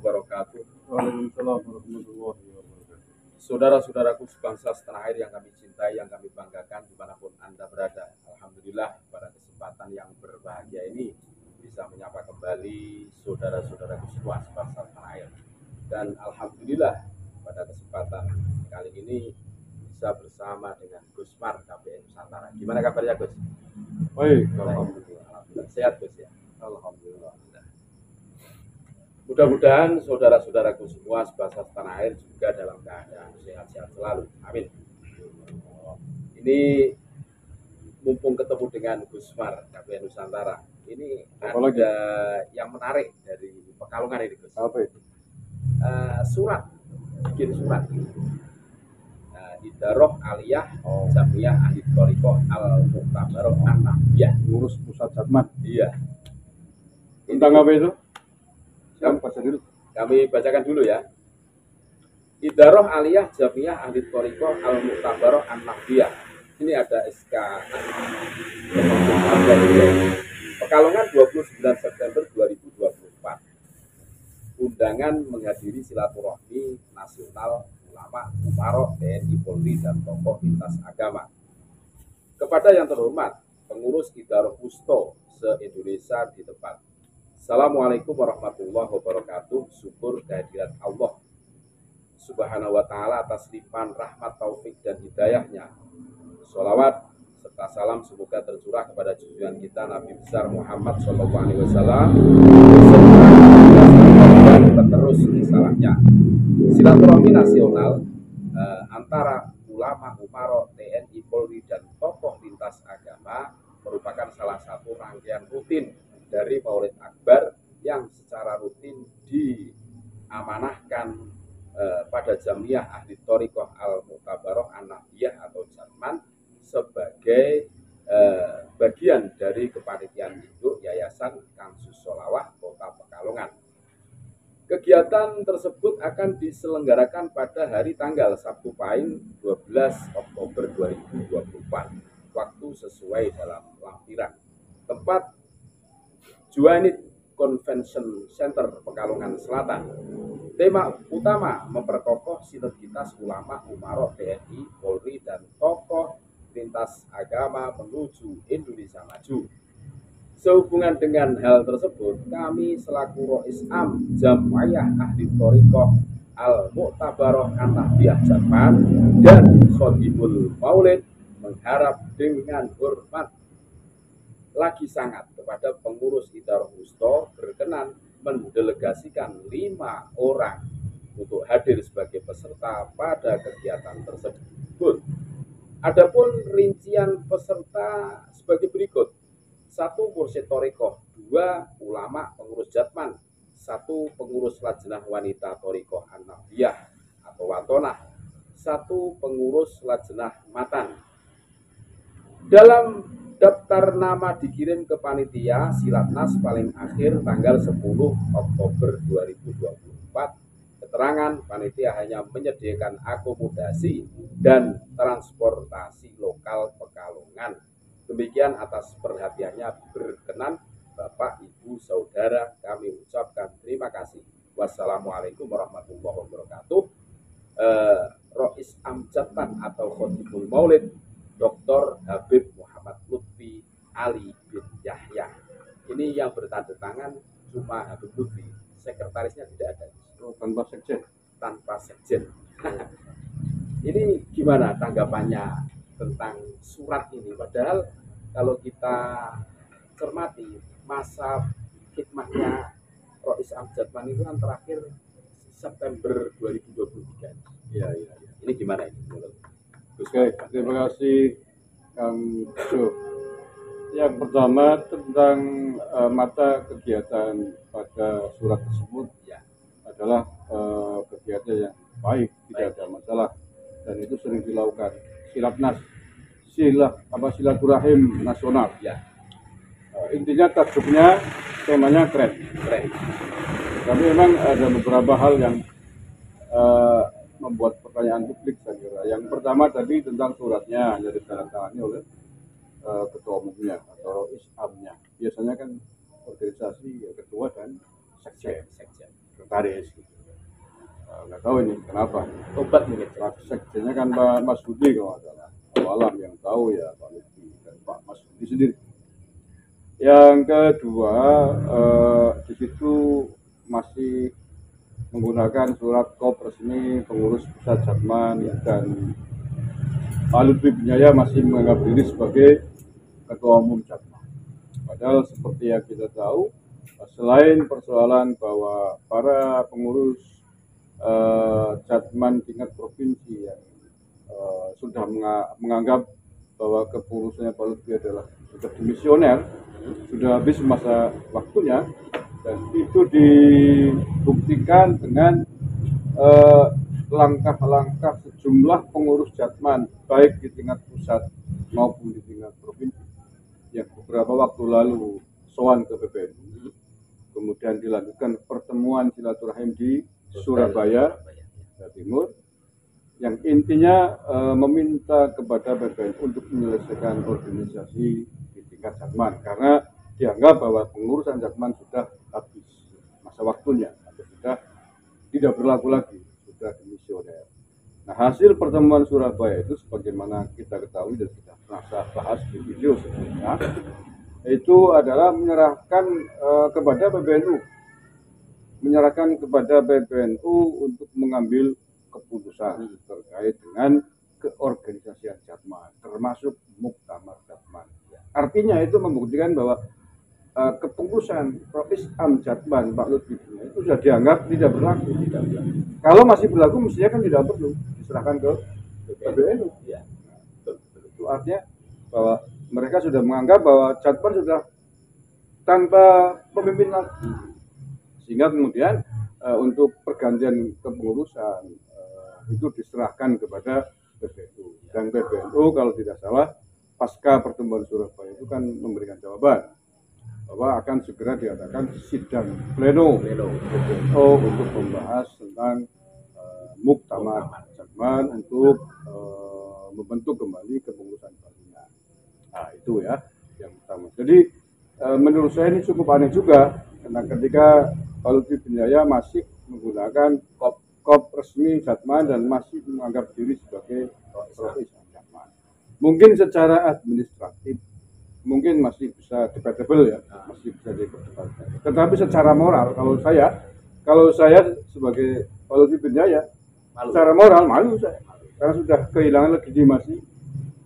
wabarakatuh. Waalaikumsalam warahmatullahi wabarakatuh. Saudara-saudaraku sebangsa setanah air yang kami cintai, yang kami banggakan dimanapun Anda berada. Alhamdulillah pada kesempatan yang berbahagia ini bisa menyapa kembali saudara-saudaraku semua sebangsa setanah air. Dan Alhamdulillah pada kesempatan kali ini bisa bersama dengan Gus Mar KPN Nusantara. Gimana kabarnya Gus? Baik, alhamdulillah. Alhamdulillah. Sehat Gus ya? Alhamdulillah. Mudah-mudahan saudara-saudaraku semua sebangsa setanah air juga dalam keadaan sehat-sehat selalu. Amin. Ini mumpung ketemu dengan Gus Mar KPN Nusantara, ini ada yang menarik dari Pekalongan ini Gus. Apa itu? Surat, bikin surat. Idaroh Aliyah Jamiyah Ahli Thoriqoh Al-Muqtabaroh An-Nabiyah. Ngurus pusat Jatman. Iya. Tentang apa itu? Kami bacakan dulu ya. Idaroh Aliyah Jamiyah Ahli Thoriqoh Al-Muqtabaroh An-Nabiyah. Ini ada SK Pekalongan 29 September 2024. Undangan menghadiri silaturahmi nasional ulama, umarok, TNI, Polri, dan tokoh lintas agama. Kepada yang terhormat pengurus Idaroh Wusto se-Indonesia di tempat. Assalamualaikum warahmatullahi wabarakatuh. Syukur kehadirat Allah Subhanahu wa ta'ala atas limpahan rahmat, taufik, dan hidayahnya. Sholawat serta salam semoga tercurah kepada junjungan kita Nabi besar Muhammad SAW dan penerus risalahnya. Silaturahmi nasional antara ulama, umarok, TNI, Polri, dan tokoh lintas agama merupakan salah satu rangkaian rutin dari Maulid Akbar yang secara rutin diamanahkan pada Jamiyah Ahli Thoriqoh Al-Muqtabaroh An-Nabiyah atau Jatman sebagai bagian dari kepanitiaan induk Yayasan Kamsus Sholawah Kota Pekalongan. Kegiatan tersebut akan diselenggarakan pada hari tanggal Sabtu Pahing 12 Oktober 2024. Waktu sesuai dalam lampiran. Tempat Juanit Convention Center Pekalongan Selatan. Tema utama memperkokoh sinergitas ulama, umarok, TNI, Polri, dan tokoh lintas agama menuju Indonesia maju. Sehubungan dengan hal tersebut, kami selaku Rois Am Jamiyah Ahli Thoriqoh Al-Muqtabaroh An-Nabiyah Jatman dan Khatibul Maulid mengharap dengan hormat lagi sangat kepada pengurus Idaroh Wusto berkenan mendelegasikan 5 orang untuk hadir sebagai peserta pada kegiatan tersebut. Adapun rincian peserta sebagai berikut: 1 mursyid thoriqoh, 2 ulama pengurus Jatman, 1 pengurus Lajnah Wanita Thoriqoh An-Nabiyah atau Watonah, 1 pengurus Lajnah Matan. Dalam daftar nama dikirim ke panitia Silatnas paling akhir tanggal 10 Oktober 2024. Keterangan panitia hanya menyediakan akomodasi dan transportasi lokal Pekalongan. Demikian atas perhatiannya berkenan Bapak, Ibu, Saudara, kami ucapkan terima kasih. Wassalamualaikum warahmatullahi wabarakatuh. Rois Am Jatman atau Khatibul Maulid Dr. Habib Muhammad Lutfi Ali bin Yahya. Ini yang bertanda tangan cuma Habib Lutfi, sekretarisnya tidak ada. Tanpa sekjen. Tanpa sekjen. Ini gimana tanggapannya tentang surat ini? Padahal kalau kita cermati masa khidmatnya Rois Am Jatman itu kan terakhir September 2023. Iya. Ini gimana ini? Oke, terima kasih Kang Jo. Yang pertama tentang mata kegiatan pada surat tersebut adalah kegiatan yang baik, tidak ada masalah, dan itu sering dilakukan. Silaturahim nasional. Ya. Intinya tajuknya, temanya keren. Tapi memang ada beberapa hal yang membuat pertanyaan publik saya kira. Yang pertama tadi tentang suratnya yang ditandatangani oleh ketua umumnya atau Rois Am-nya. Biasanya kan organisasi ketua dan sekjen. sekretaris. Nggak tahu ini kenapa. Obat mungkin. Sekjennya kan Pak Mas Budi kalau nggak salah. Alam yang tahu ya Pak Lutfi dan Pak Mas Budi sendiri. Yang kedua, di situ masih menggunakan surat kop resmi pengurus pusat Jatman dan Pak Lutfi Binyaya masih menganggap diri sebagai ketua umum Jatman. Padahal seperti yang kita tahu, selain persoalan bahwa para pengurus Jatman tingkat provinsi yang sudah menganggap bahwa kepengurusannya Pak Lutfi adalah sudah dimisioner, sudah habis masa waktunya, dan itu dibuktikan dengan langkah-langkah sejumlah pengurus Jatman baik di tingkat pusat maupun di tingkat provinsi yang beberapa waktu lalu sowan ke PBNU, kemudian dilakukan pertemuan silaturahim di Surabaya, Jawa Timur, yang intinya meminta kepada PBNU untuk menyelesaikan organisasi di tingkat Jatman karena dianggap bahwa pengurusan Jatman sudah habis masa waktunya atau sudah tidak berlaku lagi, sudah dimisioner. Nah, hasil pertemuan Surabaya itu sebagaimana kita ketahui dan kita pernah bahas di video sebelumnya, itu adalah menyerahkan kepada PBNU untuk mengambil keputusan terkait dengan keorganisasian Jatman, termasuk Muktamar Jatman. Artinya itu membuktikan bahwa kepengurusan Propisam Jatman Pak Lutfi itu sudah dianggap tidak berlaku. Kalau masih berlaku, mestinya kan tidak perlu diserahkan ke PBNU. Ya. Itu artinya bahwa mereka sudah menganggap bahwa Jatman sudah tanpa pemimpin lagi. Sehingga kemudian untuk pergantian kepengurusan itu diserahkan kepada PBNU. Dan PBNU kalau tidak salah pasca pertemuan Surabaya itu kan memberikan jawaban bahwa akan segera diadakan sidang pleno PBNU untuk membahas tentang Muktamar Jatman untuk membentuk kembali kepengurusan barunya. Nah, itu ya yang pertama. Jadi menurut saya ini cukup aneh juga karena ketika Pak Lutfi Binyaya masih menggunakan kop resmi Jatman dan masih menganggap diri sebagai Propisam Jatman. Mungkin secara administratif mungkin masih bisa debatable ya, masih bisa diperdebatkan. Tetapi secara moral kalau saya sebagai Pak Lutfi Binyaya, secara moral malu saya, karena sudah kehilangan legitimasi,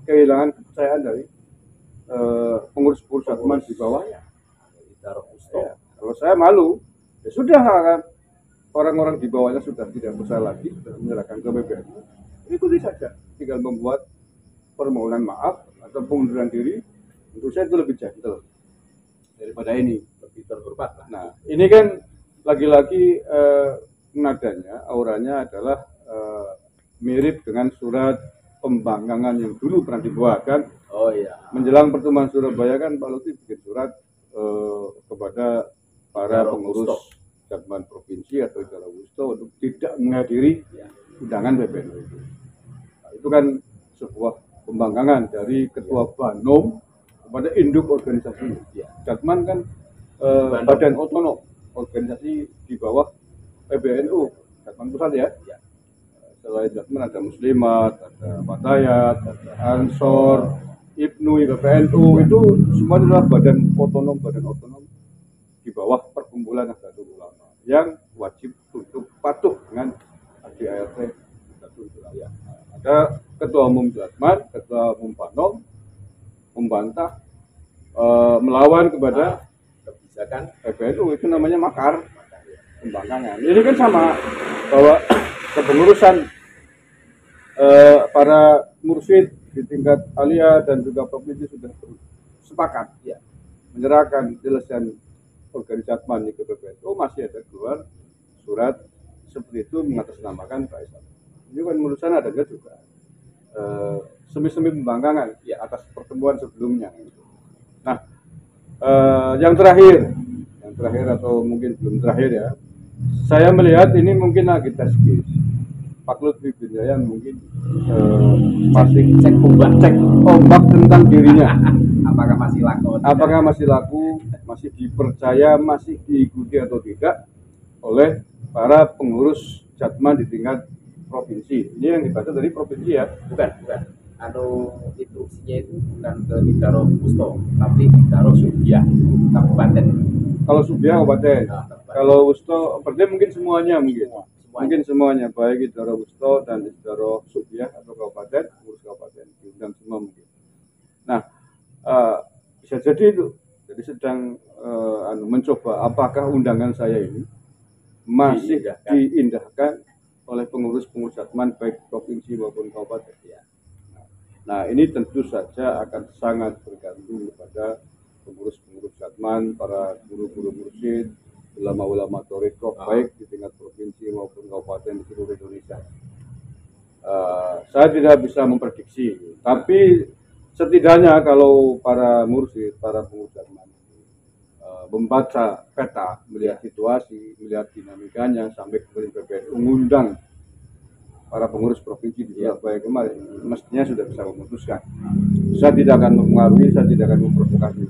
kehilangan kepercayaan dari pengurus-pengurus Jatman di bawahnya. Ya, kalau saya malu, ya sudah kan orang-orang di bawahnya sudah tidak percaya lagi, sudah menyerahkan ke PBNU. Ikuti saja, tinggal membuat permohonan maaf atau pengunduran diri. Menurut saya itu lebih gentle daripada ini, lebih terhormat. Nah, ini kan lagi-lagi nadanya, auranya adalah mirip dengan surat pembangkangan yang dulu pernah dibuatkan. Oh iya. Menjelang pertemuan Surabaya kan Pak Lutfi bikin surat kepada para pengurus Jatman provinsi atau Jawa Wusto untuk tidak menghadiri undangan PBNU itu. Nah, itu kan sebuah pembangkangan dari ketua Banom kepada induk organisasi. Jatman kan badan otonom, organisasi di bawah PBNU, Jatman pusat ya. Selain Jatman ada Muslimat, ada Fatayat, ada Ansor, Ibnu, PBNU, itu semua adalah badan otonom di bawah perkumpulan Nahdlatul Ulama yang wajib untuk patuh dengan ADART Nahdlatul Ulama. Ada ketua umum Jatman, ketua umum Banom membantah melawan kepada kebijakan PBNU, itu namanya makar, pembangkangan. Ini kan sama bahwa kepengurusan para mursyid di tingkat alia dan juga provinsi sudah sepakat ya menyerahkan penyelesaian organisasi Jatman ke PBNU, masih ada keluar surat seperti itu mengatasnamakan Pak Islam. Ini kan menurut saya adanya juga semi-semi pembangkangan ya atas pertemuan sebelumnya. Nah, yang terakhir atau mungkin belum terakhir ya, saya melihat ini mungkin agitasi Pak Lutfi Binyaya mungkin masih cek ombak tentang dirinya. Apakah masih laku, masih dipercaya, masih diikuti atau tidak oleh para pengurus Jatman di tingkat provinsi. Ini yang dibaca dari provinsi ya? Bukan. Instruksinya itu bukan ke Bintaro Pusto, tapi Bintaro Subiah Kabupaten. Kalau Subiah Kabupaten. Kalau Wusto, berarti mungkin semuanya. Mungkin semuanya, baik Bintaro Wusto dan Bintaro Subiah atau Kabupaten, pengurus Kabupaten, diundang semua mungkin. Nah, bisa jadi itu. Jadi sedang mencoba apakah undangan saya ini masih diindahkan oleh pengurus-pengurus Jatman baik provinsi maupun kabupaten. Nah, ini tentu saja akan sangat bergantung kepada pengurus-pengurus Jatman, para guru-guru mursyid, ulama-ulama thariqah baik di tingkat provinsi maupun kabupaten di seluruh Indonesia. Saya tidak bisa memprediksi, tapi setidaknya kalau para mursyid, para pengurus Jatman membaca peta, melihat situasi, melihat dinamikanya, sampai kemudian PBNU mengundang para pengurus provinsi di Surabaya kemarin, mestinya sudah bisa memutuskan. Saya tidak akan mempengaruhi, saya tidak akan memprovokasi.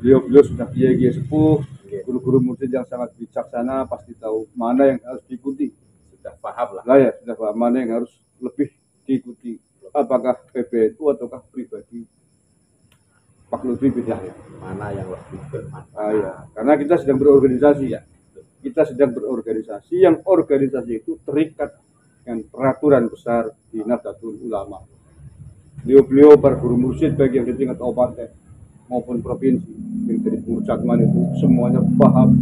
Beliau sudah kiai sepuh, guru-guru mursyid yang sangat bijaksana, pasti tahu mana yang harus diikuti. Sudah paham lah. Ya, sudah paham mana yang harus lebih diikuti. Apakah PBNU ataukah pribadi Pak Lutfi bin Yahya? Mana yang lebih bermanfaat? Ya. Karena kita sedang berorganisasi ya. Kita sedang berorganisasi yang organisasi itu terikat dengan peraturan besar di Nahdlatul Ulama. Beliau para guru mursyid baik yang di tingkat kabupaten maupun provinsi yang dari pengurus Jatman itu semuanya paham,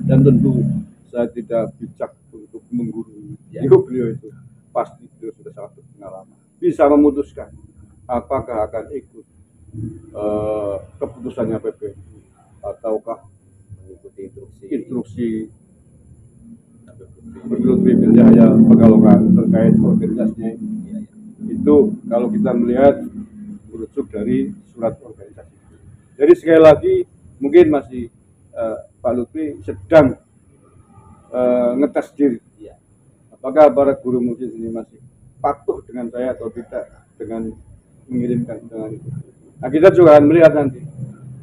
dan tentu saya tidak bijak untuk menggurui beliau itu. Pasti beliau sudah sangat berpengalaman, bisa memutuskan apakah akan ikut keputusannya PBNU ataukah mengikuti instruksi Lutfi bin Yahya Pekalongan terkait organisasinya. Itu kalau kita melihat merujuk dari surat organisasi. Jadi sekali lagi mungkin masih Pak Lutfi sedang ngetes diri. Apakah para guru mursyid ini masih patuh dengan saya atau tidak dengan mengirimkan undangan itu. Nah, kita juga akan melihat nanti.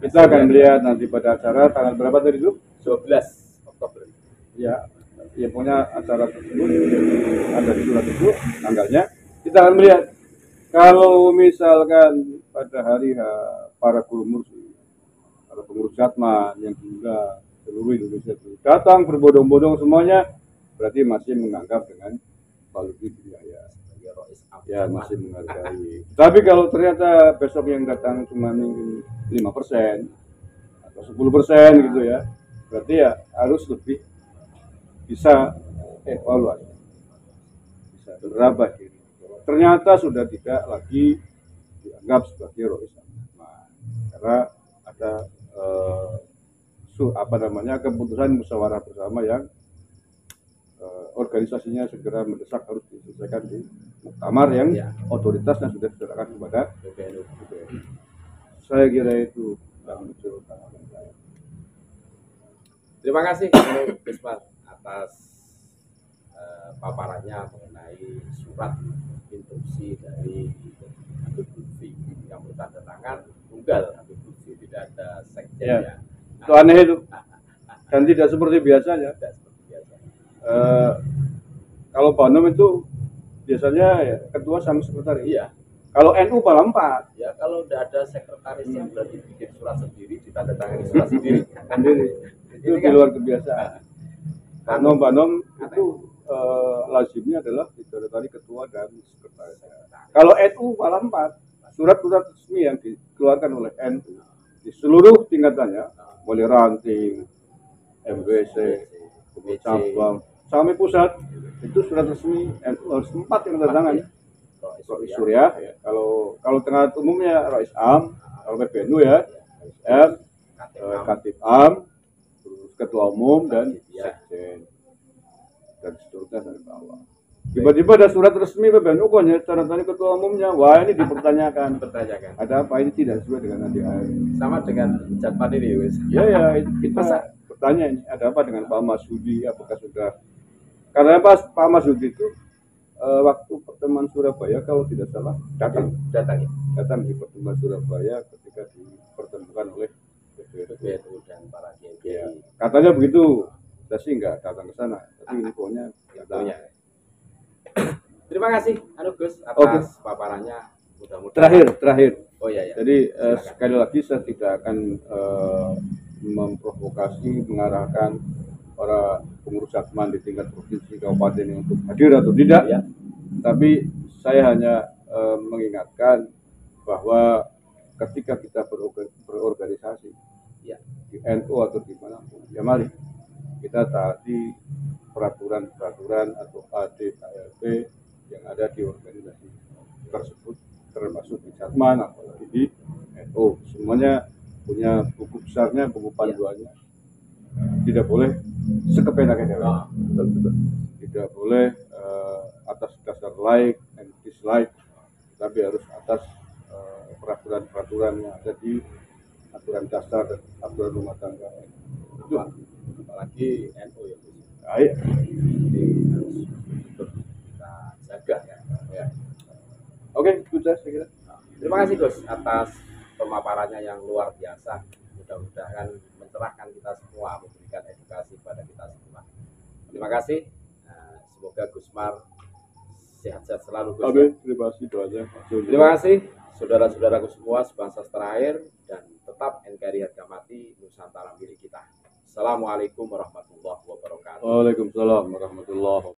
Kita akan melihat nanti pada acara tanggal berapa tadi itu? 12 Oktober. Ya punya acara tersebut ada di surat itu tanggalnya. Kita akan melihat kalau misalkan pada hari para guru mursyid, para pengurus Jatman yang juga seluruh Indonesia itu datang berbondong-bondong semuanya, berarti masih menganggap dengan Pak Lutfi bin Yahya sebagai Rois Am. Ya masih menghargai. Tapi kalau ternyata besok yang datang cuma mungkin 5% atau 10% gitu ya, berarti ya harus lebih bisa evaluasi, bisa berubah diri. Ternyata sudah tidak lagi dianggap sebagai Rois Am, karena ada keputusan musyawarah bersama yang organisasinya segera mendesak harus diselesaikan di muktamar yang otoritasnya sudah diserahkan kepada PBNU. Saya kira itu yang muncul. Terima kasih Gus atas paparannya mengenai surat instruksi dari Habib Lutfi yang bertanda tangan tunggal Habib Lutfi, tidak ada sekjennya. Itu aneh itu, dan tidak seperti biasanya. Kalau Banom itu biasanya ya, ketua sama sekretaris. Iya. Kalau NU malah 4. Ya kalau tidak ada sekretarisnya berarti bikin surat sendiri, ditandatangani surat sendiri. Itu di luar kebiasaan. Banom itu lazimnya adalah ditandatangani ketua dan sekretaris. Kalau NU malah 4. Surat-surat resmi yang dikeluarkan oleh NU di seluruh tingkatannya, mulai ranting, MBC, cabang, sampai pusat, itu surat resmi NU harus 4 yang tertangan. Rois Surya, ya. Kalau tingkat umumnya Rois Am, kalau PBNU ya, Katib Am, terus ketua umum dan sekjen, dan seterusnya sampai bawah. Tiba-tiba ada surat resmi PBNU kok ya, tanda ketua umumnya, wah ini dipertanyakan. Ada apa ini tidak sesuai dengan ADAR? Sama dengan Jatman ini, wes. Ya, kita bertanya ini ada apa dengan Pak Masudi, apakah sudah? Karena Pak Masudi itu waktu pertemuan Surabaya kalau tidak salah datang di pertemuan Surabaya ketika dipertemukan oleh PBNU dan para kiai. Katanya begitu. Saya sih nggak datang ke sana, tapi infonya Infonya. Terima kasih, Gus, atas Oke. paparannya. Mudah-mudahan. Terakhir. Oh iya. Jadi sekali lagi saya tidak akan memprovokasi, mengarahkan para pengurus Jakman di tingkat provinsi kabupaten untuk hadir atau tidak. Ya. Tapi saya hanya mengingatkan bahwa ketika kita berorganisasi, ya, di NU atau di mana pun, ya mari kita taati peraturan-peraturan atau AD/ART yang ada di organisasi tersebut, termasuk di Jakman apalagi di NU. Semuanya punya buku besarnya, buku panduannya. Tidak boleh sekepena-kepena. Tidak boleh atas dasar like and dislike, tapi harus atas peraturan-peraturan yang ada di aturan dasar dan aturan rumah tangga. Itu apalagi NU ya, Gus. Baik. Jadi harus kita jaga ya. Oke, sudah saya kira. Terima kasih Gus atas pemaparannya yang luar biasa. Mudah-mudahan mencerahkan kita semua, memberikan edukasi kepada kita semua. Terima kasih. Semoga Gusmar sehat-sehat selalu, Gus. Amin. Terima kasih doanya. Terima kasih saudara-saudaraku semua sebangsa setanah dan tetap NKRI harga mati Nusantara milik kita. Assalamualaikum warahmatullahi wabarakatuh. Waalaikumsalam warahmatullahi wabarakatuh.